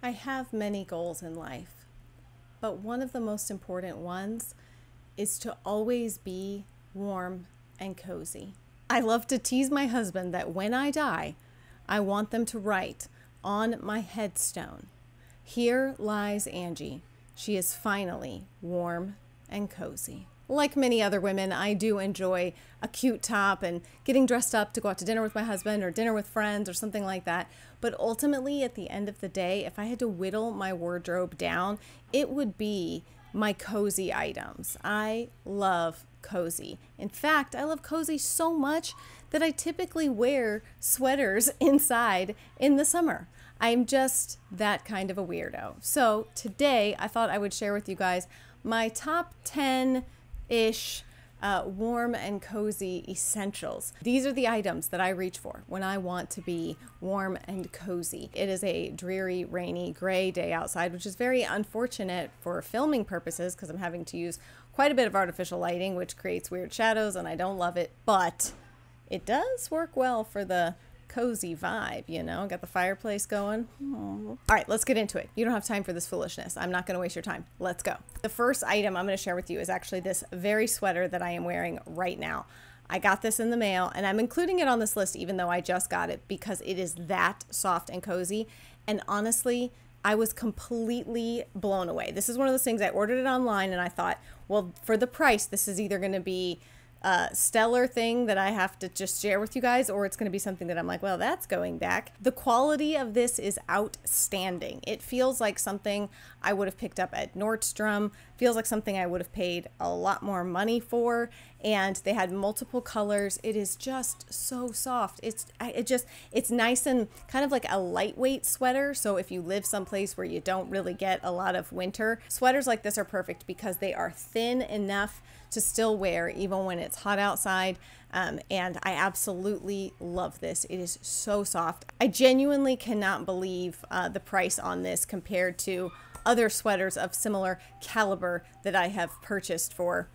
I have many goals in life, but one of the most important ones is to always be warm and cozy. I love to tease my husband that when I die, I want them to write on my headstone, "Here lies Angie. She is finally warm and cozy." Like many other women, I do enjoy a cute top and getting dressed up to go out to dinner with my husband or dinner with friends or something like that. But ultimately, at the end of the day, if I had to whittle my wardrobe down, it would be my cozy items. I love cozy. In fact, I love cozy so much that I typically wear sweaters inside in the summer. I'm just that kind of a weirdo. So today, I thought I would share with you guys my top 10-ish warm and cozy essentials. These are the items that I reach for when I want to be warm and cozy. It is a dreary, rainy, gray day outside, which is very unfortunate for filming purposes because I'm having to use quite a bit of artificial lighting, which creates weird shadows, and I don't love it, but it does work well for the cozy vibe, you know, got the fireplace going. All right, let's get into it. You don't have time for this foolishness. I'm not going to waste your time. Let's go. The first item I'm going to share with you is actually this very sweater that I am wearing right now. I got this in the mail and I'm including it on this list even though I just got it because it is that soft and cozy. And honestly, I was completely blown away. This is one of those things I ordered it online and I thought, well, for the price, this is either going to be stellar thing that I have to just share with you guys, or it's going to be something that I'm like, well, that's going back. The quality of this is outstanding. It feels like something I would have picked up at Nordstrom, feels like something I would have paid a lot more money for, and they had multiple colors. It is just so soft. It's nice and kind of like a lightweight sweater. So if you live someplace where you don't really get a lot of winter, sweaters like this are perfect because they are thin enough to still wear even when it's hot outside. And I absolutely love this. It is so soft. I genuinely cannot believe the price on this compared to other sweaters of similar caliber that I have purchased for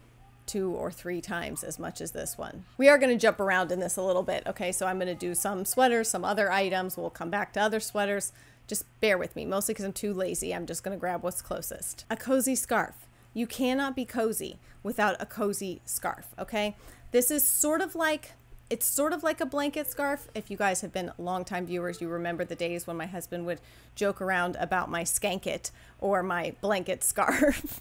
2 or 3 times as much as this one. We are going to jump around in this a little bit. Okay, so I'm going to do some sweaters, some other items. We'll come back to other sweaters. Just bear with me, mostly because I'm too lazy. I'm just going to grab what's closest. A cozy scarf. You cannot be cozy without a cozy scarf, okay? This is sort of like a blanket scarf. If you guys have been longtime viewers, you remember the days when my husband would joke around about my skanket or my blanket scarf.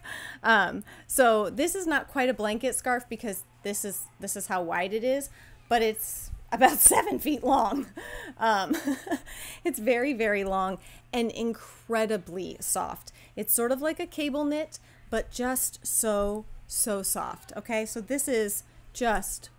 So this is not quite a blanket scarf because this is how wide it is, but it's about 7 feet long. It's very, very long and incredibly soft. It's sort of like a cable knit, but just so soft. Okay, so this is just,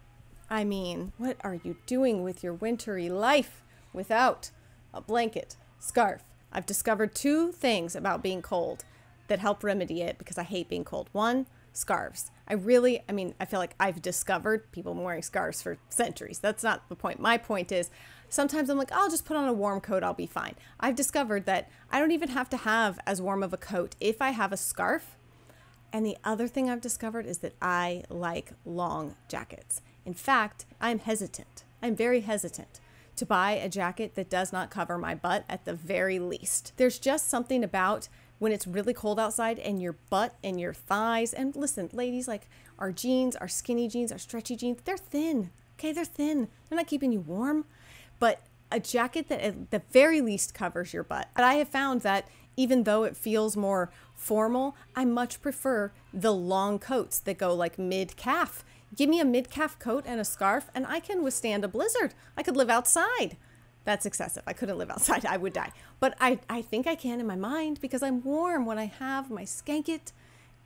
I mean, what are you doing with your wintry life without a blanket scarf? I've discovered 2 things about being cold that help remedy it because I hate being cold. 1, scarves. I feel like I've discovered people wearing scarves for centuries. That's not the point. My point is sometimes I'm like, I'll just put on a warm coat. I'll be fine. I've discovered that I don't even have to have as warm of a coat if I have a scarf. And the other thing I've discovered is that I like long jackets. In fact, I'm hesitant. I'm very hesitant to buy a jacket that does not cover my butt at the very least. There's just something about when it's really cold outside and your butt and your thighs, and listen, ladies, like our jeans, our skinny jeans, our stretchy jeans, they're thin. Okay, they're thin. They're not keeping you warm. But a jacket that at the very least covers your butt. But I have found that even though it feels more formal, I much prefer the long coats that go like mid-calf. Give me a mid-calf coat and a scarf and I can withstand a blizzard. I could live outside. That's excessive. I couldn't live outside. I would die. But I think I can in my mind because I'm warm when I have my skanket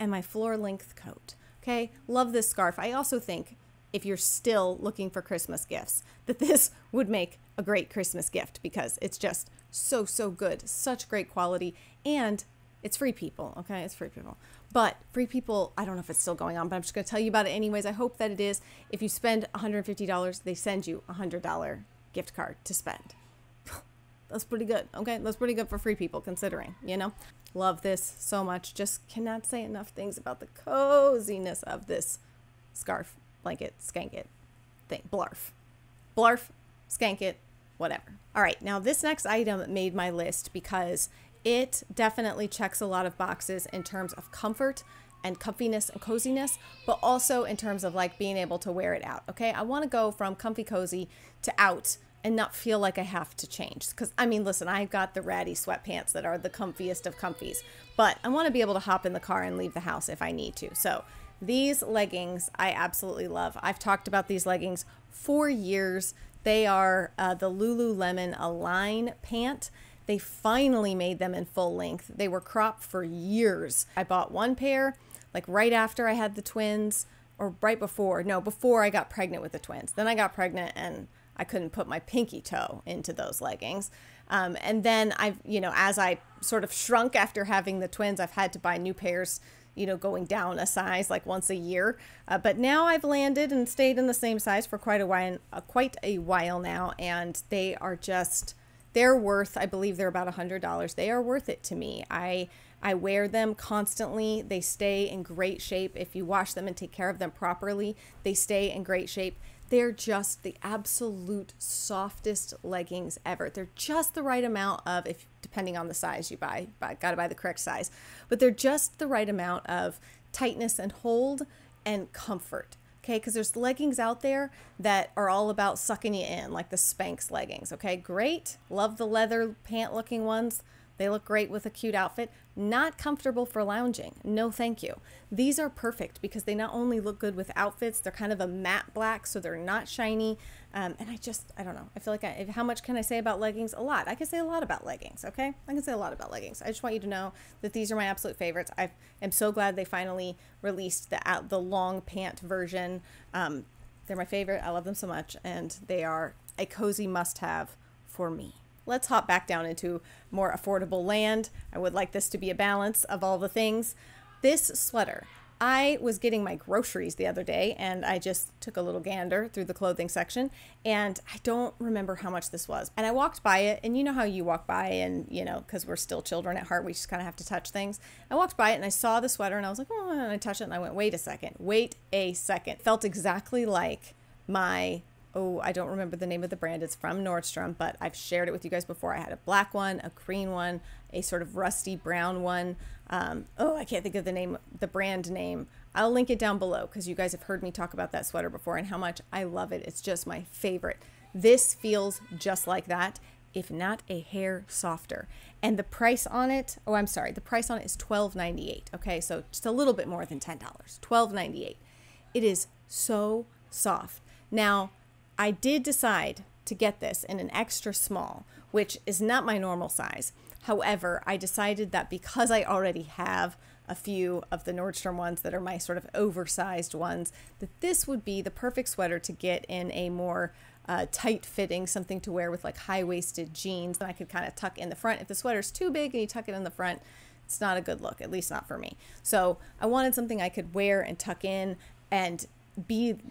and my floor-length coat. Okay, love this scarf. I also think if you're still looking for Christmas gifts, that this would make a great Christmas gift because it's just so good. Such great quality. And it's Free People, okay? It's Free People. But Free People, I don't know if it's still going on, but I'm just going to tell you about it anyways. I hope that it is. If you spend $150, they send you a $100 gift card to spend. That's pretty good, okay? That's pretty good for Free People, considering, you know? Love this so much. Just cannot say enough things about the coziness of this scarf, blanket, skanket thing. Blarf, skanket, whatever. All right, now this next item made my list because It definitely checks a lot of boxes in terms of comfort and comfiness and coziness, but also in terms of like being able to wear it out. Okay, I want to go from comfy cozy to out and not feel like I have to change. Because I mean, listen, I've got the ratty sweatpants that are the comfiest of comfies, but I want to be able to hop in the car and leave the house if I need to. So these leggings I absolutely love. I've talked about these leggings for years. They are the Lululemon Align pant. They finally made them in full length. They were cropped for years. I bought one pair like right after I had the twins, or right before, no, before I got pregnant with the twins. Then I got pregnant and I couldn't put my pinky toe into those leggings. And then I've, as I sort of shrunk after having the twins, I've had to buy new pairs, going down a size like once a year. But now I've landed and stayed in the same size for quite a while now. And they are just, they're worth, I believe they're about $100. They are worth it to me. I wear them constantly. They stay in great shape. If you wash them and take care of them properly, they stay in great shape. They're just the absolute softest leggings ever. They're just the right amount of, depending on the size you buy, gotta buy the correct size, but they're just the right amount of tightness and hold and comfort. Okay, because there's leggings out there that are all about sucking you in, like the Spanx leggings. Okay, great. Love the leather pant looking ones. They look great with a cute outfit. Not comfortable for lounging. No, thank you. These are perfect because they not only look good with outfits, they're kind of a matte black, so they're not shiny. And I don't know. I feel like how much can I say about leggings? A lot. I can say a lot about leggings, okay? I can say a lot about leggings. I just want you to know that these are my absolute favorites. I am so glad they finally released the long pant version. They're my favorite. I love them so much, and they are a cozy must-have for me. Let's hop back down into more affordable land. I would like this to be a balance of all the things. This sweater, I was getting my groceries the other day and I just took a little gander through the clothing section and I don't remember how much this was. And I walked by it, and you know how you walk by and, because we're still children at heart, we just kind of have to touch things. I walked by it and I saw the sweater and I was like, oh, and I touched it and I went, wait a second. Felt exactly like my, I don't remember the name of the brand. It's from Nordstrom, but I've shared it with you guys before. I had a black one, a green one, a sort of rusty brown one. I can't think of the brand name. I'll link it down below because you guys have heard me talk about that sweater before and how much I love it. It's just my favorite. This feels just like that, if not a hair softer. And the price on it, the price on it is $12.98. Okay, so just a little bit more than $10. $12.98. It is so soft. Now, I did decide to get this in an extra small, which is not my normal size. However, I decided that because I already have a few of the Nordstrom ones that are my sort of oversized ones, that this would be the perfect sweater to get in a more tight fitting, something to wear with like high-waisted jeans. And I could kind of tuck in the front. If the sweater's too big and you tuck it in the front, it's not a good look, at least not for me. So I wanted something I could wear and tuck in and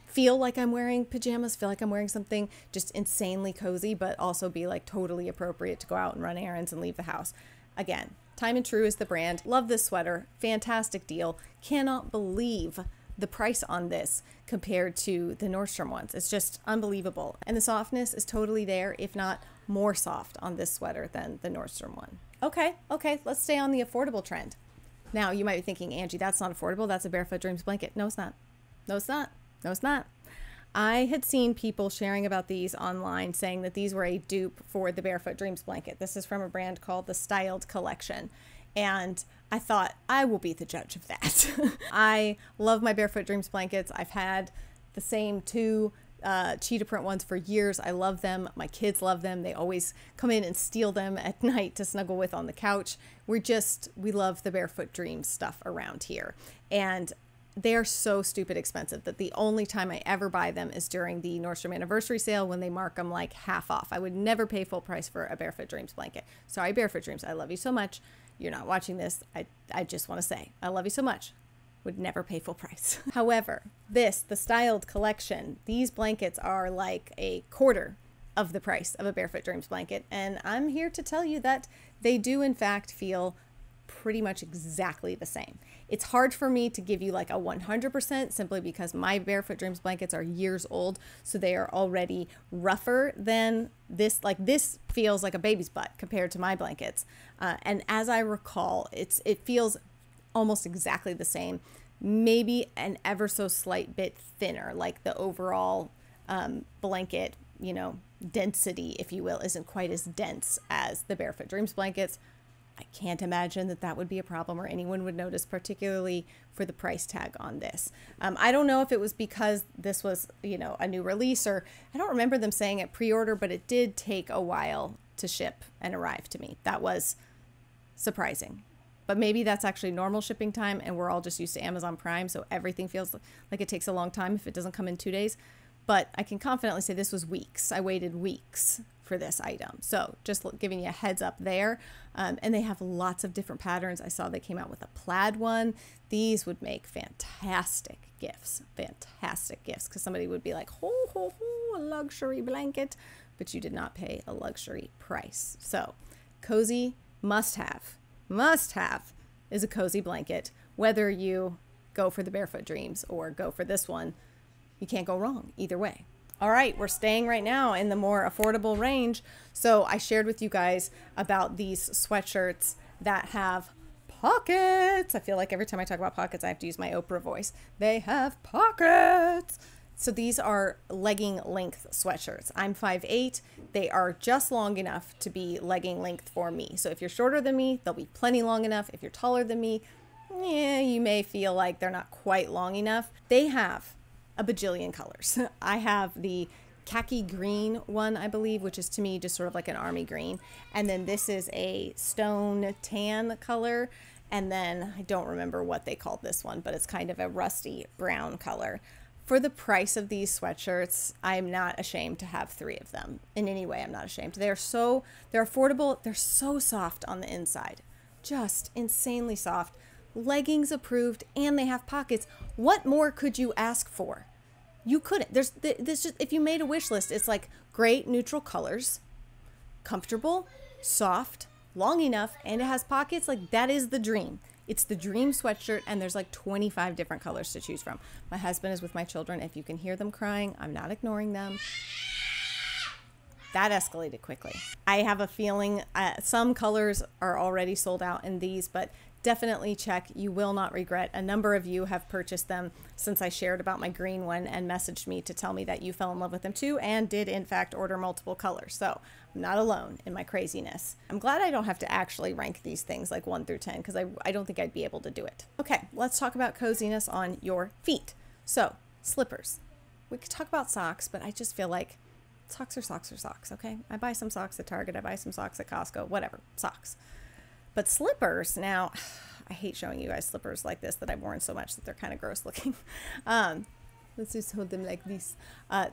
feel like I'm wearing pajamas, feel like I'm wearing something just insanely cozy, but also be like totally appropriate to go out and run errands and leave the house. Again, Time and True is the brand. Love this sweater. Fantastic deal. Cannot believe the price on this compared to the Nordstrom ones. It's just unbelievable. And the softness is totally there, if not more soft on this sweater than the Nordstrom one. Okay, let's stay on the affordable trend. Now, you might be thinking, Angie, that's not affordable. That's a Barefoot Dreams blanket. No, it's not. No, it's not. No, it's not. I had seen people sharing about these online saying that these were a dupe for the Barefoot Dreams blanket. This is from a brand called the Styled Collection. And I thought, I will be the judge of that. I love my Barefoot Dreams blankets. I've had the same two cheetah print ones for years. I love them. My kids love them. They always come in and steal them at night to snuggle with on the couch. We love the Barefoot Dreams stuff around here. And they are so stupid expensive that the only time I ever buy them is during the Nordstrom anniversary sale when they mark them like half off. I would never pay full price for a Barefoot Dreams blanket. Sorry, Barefoot Dreams. I love you so much. You're not watching this. I just want to say, I love you so much. Would never pay full price. However, the Styled Collection, these blankets are like a quarter of the price of a Barefoot Dreams blanket. And I'm here to tell you that they do in fact feel pretty much exactly the same. It's hard for me to give you like a 100% simply because my Barefoot Dreams blankets are years old. So they are already rougher than this. Like this feels like a baby's butt compared to my blankets. And as I recall, it feels almost exactly the same, maybe an ever so slight bit thinner, like the overall blanket, you know, density, if you will, isn't quite as dense as the Barefoot Dreams blankets. I can't imagine that that would be a problem or anyone would notice, particularly for the price tag on this. I don't know if it was because this was, you know, a new release, or I don't remember them saying it pre-order, but it did take a while to ship and arrive to me. That was surprising. But maybe that's actually normal shipping time and we're all just used to Amazon Prime, so everything feels like it takes a long time if it doesn't come in 2 days. But I can confidently say this was weeks. I waited weeks for this item. So just giving you a heads up there. And they have lots of different patterns. I saw they came out with a plaid one. These would make fantastic gifts, because somebody would be like, ho, ho, ho, a luxury blanket, but you did not pay a luxury price. So cozy must have is a cozy blanket. Whether you go for the Barefoot Dreams or go for this one, you can't go wrong either way. All right, we're staying right now in the more affordable range. So I shared with you guys about these sweatshirts that have pockets. I feel like every time I talk about pockets, I have to use my Oprah voice. They have pockets. So these are legging length sweatshirts. I'm 5'8". They are just long enough to be legging length for me. So if you're shorter than me, they'll be plenty long enough. If you're taller than me, yeah, you may feel like they're not quite long enough. They have a bajillion colors. I have the khaki green one, I believe, which is to me just sort of like an army green. And then this is a stone tan color. And then I don't remember what they called this one, but it's kind of a rusty brown color. For the price of these sweatshirts, I'm not ashamed to have 3 of them. In any way, I'm not ashamed. They're affordable. They're so soft on the inside. Just insanely soft. Leggings approved, and they have pockets. What more could you ask for? You couldn't. There's just, if you made a wish list, it's like great neutral colors, comfortable, soft, long enough, and it has pockets. Like that is the dream. It's the dream sweatshirt, and there's like 25 different colors to choose from. My husband is with my children. If you can hear them crying, I'm not ignoring them. That escalated quickly. I have a feeling some colors are already sold out in these, but definitely check. You will not regret. A number of you have purchased them since I shared about my green one and messaged me to tell me that you fell in love with them too and did in fact order multiple colors. So I'm not alone in my craziness. I'm glad I don't have to actually rank these things like 1 through 10 because I don't think I'd be able to do it. Okay, let's talk about coziness on your feet. So slippers. We could talk about socks, but I just feel like socks are socks are socks, okay? I buy some socks at Target. I buy some socks at Costco, whatever, socks. But slippers, now, I hate showing you guys slippers like this that I've worn so much that they're kind of gross looking. Let's just hold them like these.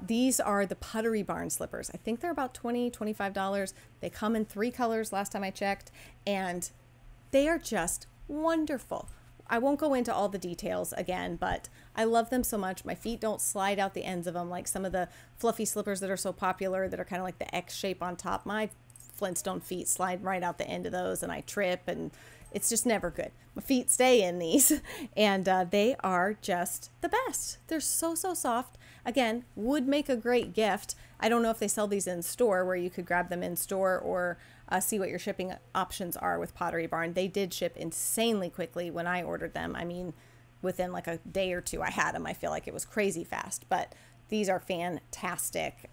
These are the Pottery Barn slippers. I think they're about $20, $25. They come in 3 colors last time I checked, and they are just wonderful. I won't go into all the details again, but I love them so much. My feet don't slide out the ends of them like some of the fluffy slippers that are so popular that are kind of like the X shape on top. My Flintstone feet slide right out the end of those and I trip and it's just never good. My feet stay in these and they are just the best. They're so soft. Again, would make a great gift. I don't know if they sell these in store where you could grab them in store or see what your shipping options are with Pottery Barn. They did ship insanely quickly when I ordered them. I mean, within like a day or 2 I had them. I feel like it was crazy fast, but these are fantastic.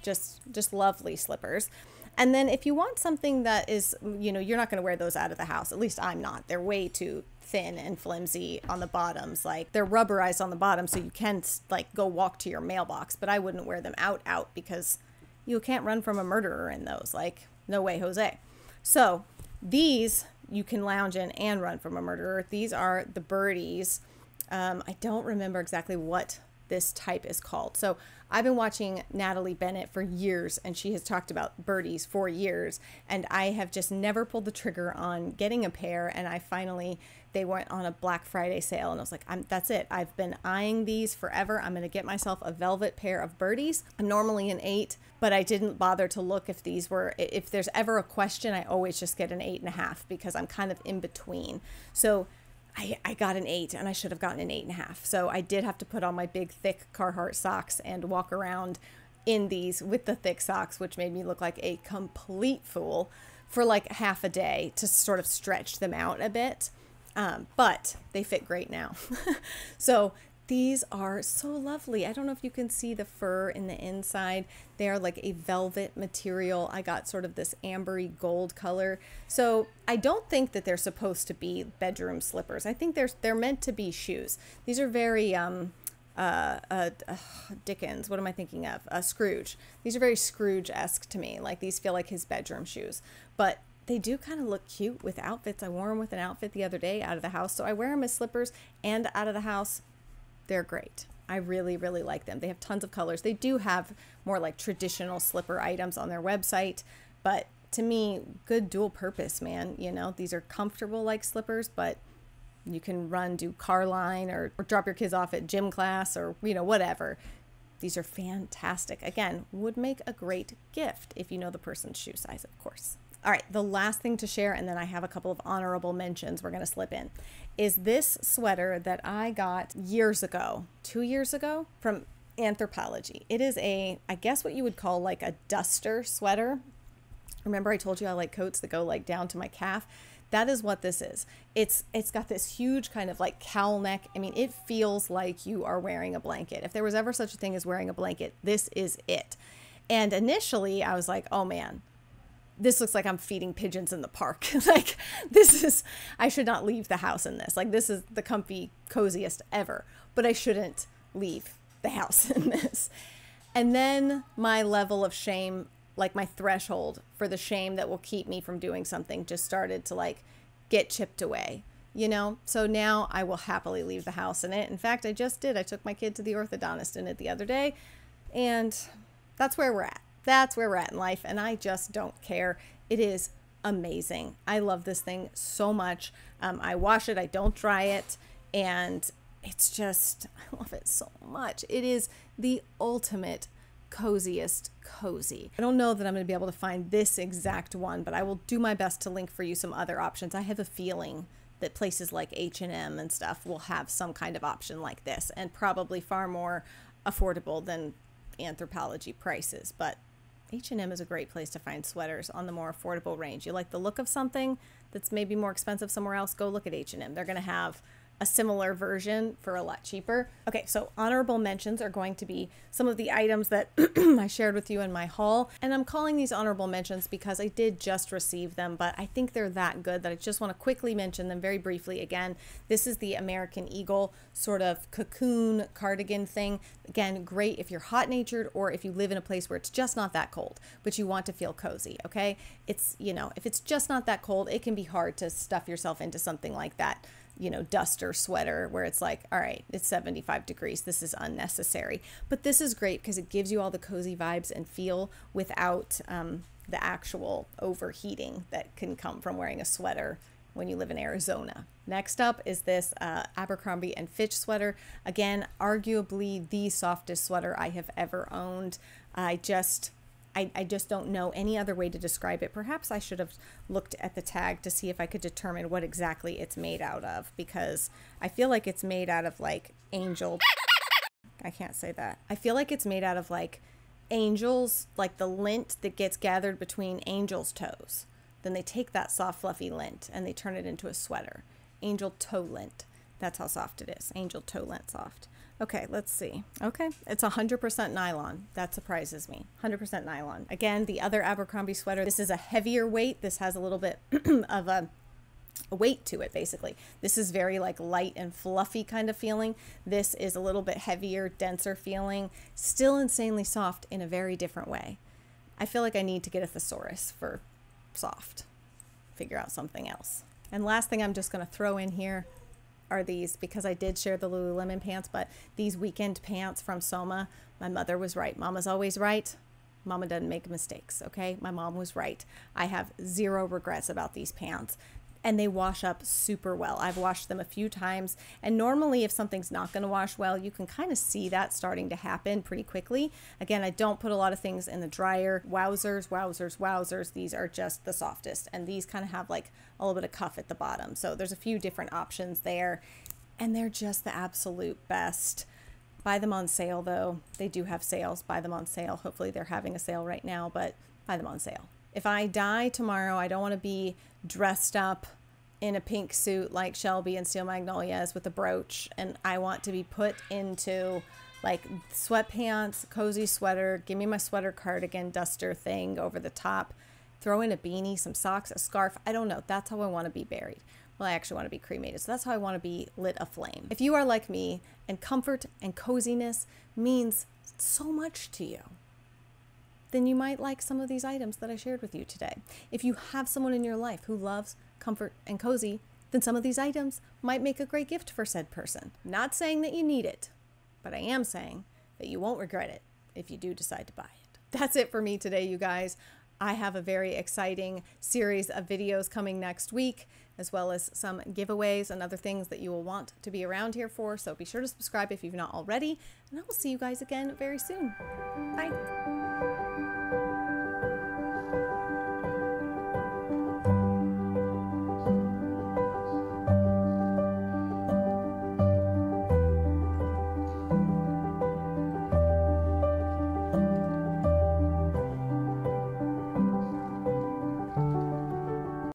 Just lovely slippers. And then if you want something that is, you know, you're not going to wear those out of the house. At least I'm not. They're way too thin and flimsy on the bottoms. Like they're rubberized on the bottom so you can like go walk to your mailbox, but I wouldn't wear them out because you can't run from a murderer in those. Like no way, Jose. So these you can lounge in and run from a murderer. These are the Birdies. I don't remember exactly what this type is called. So I've been watching Natalie Bennett for years and she has talked about Birdies for years and I have just never pulled the trigger on getting a pair, and they went on a Black Friday sale and I was like, that's it. I've been eyeing these forever. I'm going to get myself a velvet pair of Birdies. I'm normally an 8, but I didn't bother to look if there's ever a question, I always just get an 8.5 because I'm kind of in between. So I got an 8 and I should have gotten an 8.5. So I did have to put on my big thick Carhartt socks and walk around in these with the thick socks, which made me look like a complete fool for like half a day to sort of stretch them out a bit. But they fit great now. So these are so lovely. I don't know if you can see the fur in the inside. They are like a velvet material. I got sort of this ambery gold color. So I don't think that they're supposed to be bedroom slippers. I think they're meant to be shoes. These are very Dickens. What am I thinking of? Scrooge. These are very Scrooge-esque to me. Like these feel like his bedroom shoes, but they do kind of look cute with outfits. I wore them with an outfit the other day out of the house. So I wear them as slippers and out of the house. They're great. I really, really like them. They have tons of colors. They do have more like traditional slipper items on their website, but to me, good dual purpose, man. You know, these are comfortable like slippers, but you can do car line or drop your kids off at gym class or, you know, whatever. These are fantastic. Again, would make a great gift if you know the person's shoe size, of course. All right, the last thing to share, and then I have a couple of honorable mentions we're going to slip in, is this sweater that I got years ago, 2 years ago, from Anthropologie. It is I guess what you would call like a duster sweater. Remember I told you I like coats that go like down to my calf? That is what this is. It's got this huge kind of like cowl neck. I mean, it feels like you are wearing a blanket. If there was ever such a thing as wearing a blanket, this is it. And initially I was like, oh man, this looks like I'm feeding pigeons in the park. Like I should not leave the house in this. Like this is the comfy, coziest ever, but I shouldn't leave the house in this. And then my level of shame, like my threshold for the shame that will keep me from doing something, just started to like get chipped away, you know? So now I will happily leave the house in it. In fact, I just did. I took my kid to the orthodontist in it the other day, and that's where we're at. That's where we're at in life, and I just don't care. It is amazing. I love this thing so much. I wash it, I don't dry it, and it's just, I love it so much. It is the ultimate coziest cozy. I don't know that I'm going to be able to find this exact one, but I will do my best to link for you some other options. I have a feeling that places like H&M and stuff will have some kind of option like this, and probably far more affordable than Anthropologie prices, but H&M is a great place to find sweaters on the more affordable range. You like the look of something that's maybe more expensive somewhere else, go look at H&M. They're going to have a similar version for a lot cheaper. Okay, so honorable mentions are going to be some of the items that I shared with you in my haul. And I'm calling these honorable mentions because I did just receive them, but I think they're that good that I just want to quickly mention them very briefly. Again, this is the American Eagle sort of cocoon cardigan thing. Again, great if you're hot-natured or if you live in a place where it's just not that cold, but you want to feel cozy, okay? It's, you know, if it's just not that cold, it can be hard to stuff yourself into something like that, you know, duster sweater where it's like, all right, it's 75 degrees. This is unnecessary. But this is great because it gives you all the cozy vibes and feel without the actual overheating that can come from wearing a sweater when you live in Arizona. Next up is this Abercrombie & Fitch sweater. Again, arguably the softest sweater I have ever owned. I just don't know any other way to describe it. Perhaps I should have looked at the tag to see if I could determine what exactly it's made out of, because I feel like it's made out of like I can't say that. I feel like it's made out of like angels, like the lint that gets gathered between angels' toes. Then they take that soft, fluffy lint and they turn it into a sweater. Angel toe lint. That's how soft it is. Angel toe lint soft. Okay, let's see. Okay, it's 100% nylon. That surprises me. 100% nylon. Again, the other Abercrombie sweater, this is a heavier weight. This has a little bit of a weight to it, basically. This is very like light and fluffy kind of feeling. This is a little bit heavier, denser feeling. Still insanely soft in a very different way. I feel like I need to get a thesaurus for soft. Figure out something else. And last thing I'm just going to throw in here are these, because I did share the Lululemon pants, but these weekend pants from Soma. My mother was right. Mama's always right. Mama doesn't make mistakes, okay? My mom was right. I have zero regrets about these pants. and they wash up super well. I've washed them a few times, and normally if something's not going to wash well, you can kind of see that starting to happen pretty quickly. Again, I don't put a lot of things in the dryer. Wowzers, wowzers, wowzers. These are just the softest, and these kind of have like a little bit of cuff at the bottom. So there's a few different options there, and they're just the absolute best. Buy them on sale though. They do have sales. Buy them on sale. Hopefully they're having a sale right now, but buy them on sale. If I die tomorrow, I don't want to be dressed up in a pink suit like Shelby and Steel Magnolias with a brooch, and I want to be put into like sweatpants, cozy sweater, give me my sweater cardigan duster thing over the top, throw in a beanie, some socks, a scarf. I don't know. That's how I want to be buried. Well, I actually want to be cremated, so that's how I want to be lit aflame. If you are like me and comfort and coziness means so much to you, then you might like some of these items that I shared with you today. If you have someone in your life who loves comfort and cozy, then some of these items might make a great gift for said person. Not saying that you need it, but I am saying that you won't regret it if you do decide to buy it. That's it for me today, you guys. I have a very exciting series of videos coming next week, as well as some giveaways and other things that you will want to be around here for. So be sure to subscribe if you've not already, and I will see you guys again very soon. Bye.